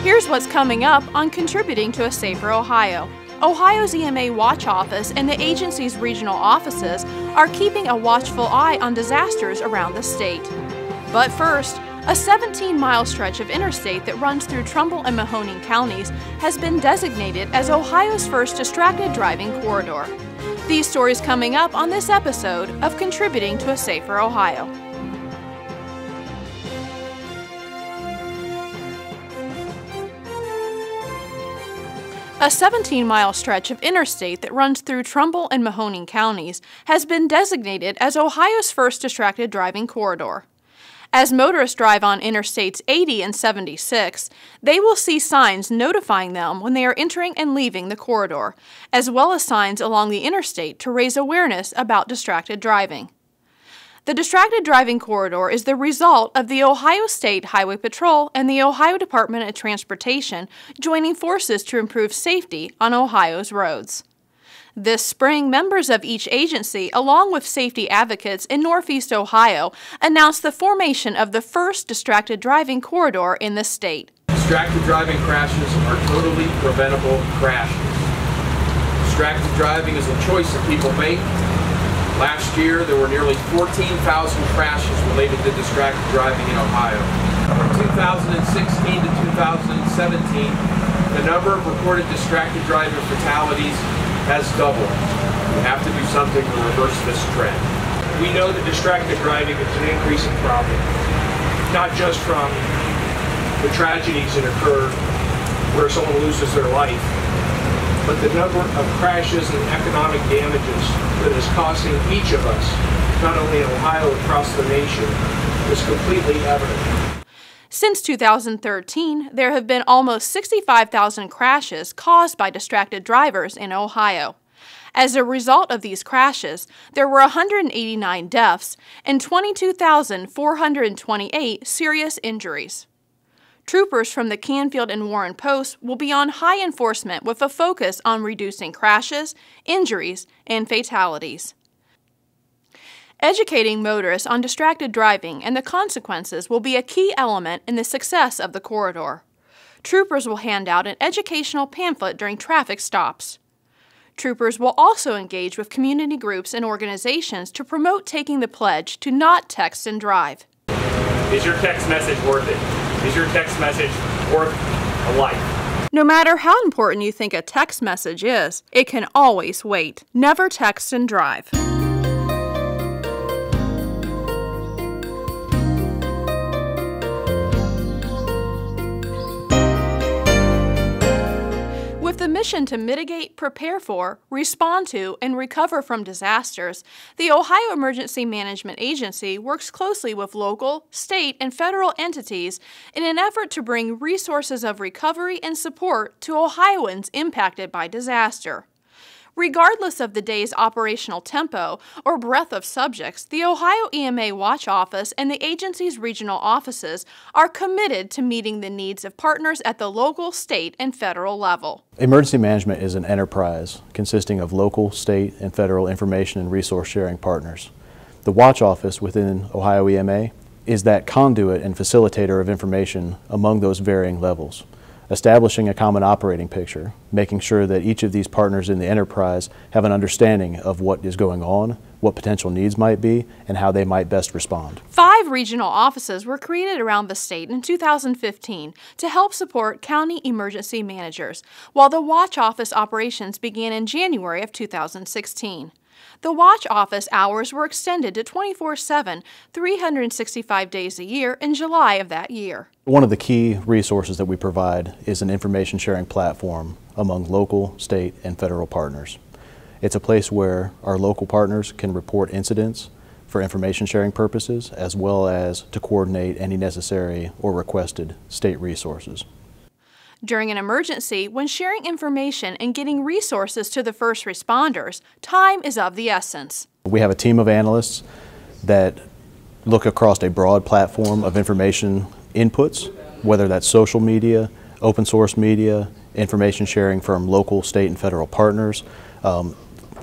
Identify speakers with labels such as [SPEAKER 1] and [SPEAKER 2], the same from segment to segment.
[SPEAKER 1] Here's what's coming up on Contributing to a Safer Ohio. Ohio's EMA Watch Office and the agency's regional offices are keeping a watchful eye on disasters around the state. But first, a 17-mile stretch of interstate that runs through Trumbull and Mahoning counties has been designated as Ohio's first distracted driving corridor. These stories coming up on this episode of Contributing to a Safer Ohio. A 17-mile stretch of interstate that runs through Trumbull and Mahoning counties has been designated as Ohio's first distracted driving corridor. As motorists drive on Interstates 80 and 76, they will see signs notifying them when they are entering and leaving the corridor, as well as signs along the interstate to raise awareness about distracted driving. The distracted driving corridor is the result of the Ohio State Highway Patrol and the Ohio Department of Transportation joining forces to improve safety on Ohio's roads. This spring, members of each agency, along with safety advocates in Northeast Ohio, announced the formation of the first distracted driving corridor in the state.
[SPEAKER 2] Distracted driving crashes are totally preventable crashes. Distracted driving is a choice that people make. Last year, there were nearly 14,000 crashes related to distracted driving in Ohio. From 2016 to 2017, the number of reported distracted driving fatalities has doubled. We have to do something to reverse this trend.
[SPEAKER 3] We know that distracted driving is an increasing problem, not just from the tragedies that occur where someone loses their life, but the number of crashes and economic damages that is costing each of us, not only in Ohio, across the nation, is completely evident.
[SPEAKER 1] Since 2013, there have been almost 65,000 crashes caused by distracted drivers in Ohio. As a result of these crashes, there were 189 deaths and 22,428 serious injuries. Troopers from the Canfield and Warren Posts will be on high enforcement with a focus on reducing crashes, injuries, and fatalities. Educating motorists on distracted driving and the consequences will be a key element in the success of the corridor. Troopers will hand out an educational pamphlet during traffic stops. Troopers will also engage with community groups and organizations to promote taking the pledge to not text and drive.
[SPEAKER 3] Is your text message worth it? Is your text message worth a life?
[SPEAKER 1] No matter how important you think a text message is, it can always wait. Never text and drive. With the mission to mitigate, prepare for, respond to, and recover from disasters, the Ohio Emergency Management Agency works closely with local, state, and federal entities in an effort to bring resources of recovery and support to Ohioans impacted by disaster. Regardless of the day's operational tempo or breadth of subjects, the Ohio EMA Watch Office and the agency's regional offices are committed to meeting the needs of partners at the local, state, and federal level.
[SPEAKER 4] Emergency management is an enterprise consisting of local, state, and federal information and resource sharing partners. The Watch Office within Ohio EMA is that conduit and facilitator of information among those varying levels, establishing a common operating picture, making sure that each of these partners in the enterprise have an understanding of what is going on, what potential needs might be, and how they might best respond.
[SPEAKER 1] 5 regional offices were created around the state in 2015 to help support county emergency managers, while the Watch Office operations began in January of 2016. The Watch Office hours were extended to 24/7, 365 days a year in July of that year.
[SPEAKER 4] One of the key resources that we provide is an information sharing platform among local, state, and federal partners. It's a place where our local partners can report incidents for information sharing purposes, as well as to coordinate any necessary or requested state resources.
[SPEAKER 1] During an emergency, when sharing information and getting resources to the first responders, time is of the essence.
[SPEAKER 4] We have a team of analysts that look across a broad platform of information inputs, whether that's social media, open source media, information sharing from local, state, and federal partners,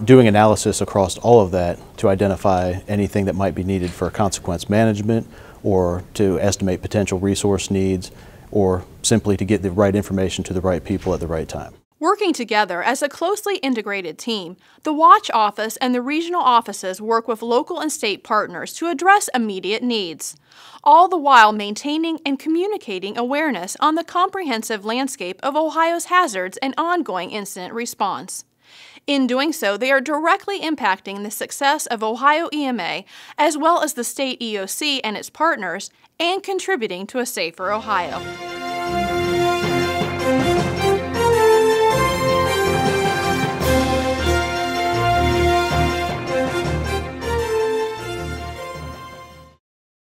[SPEAKER 4] doing analysis across all of that to identify anything that might be needed for consequence management or to estimate potential resource needs or simply to get the right information to the right people at the right time.
[SPEAKER 1] Working together as a closely integrated team, the Watch Office and the regional offices work with local and state partners to address immediate needs, all the while maintaining and communicating awareness on the comprehensive landscape of Ohio's hazards and ongoing incident response. In doing so, they are directly impacting the success of Ohio EMA as well as the state EOC and its partners, and contributing to a safer Ohio.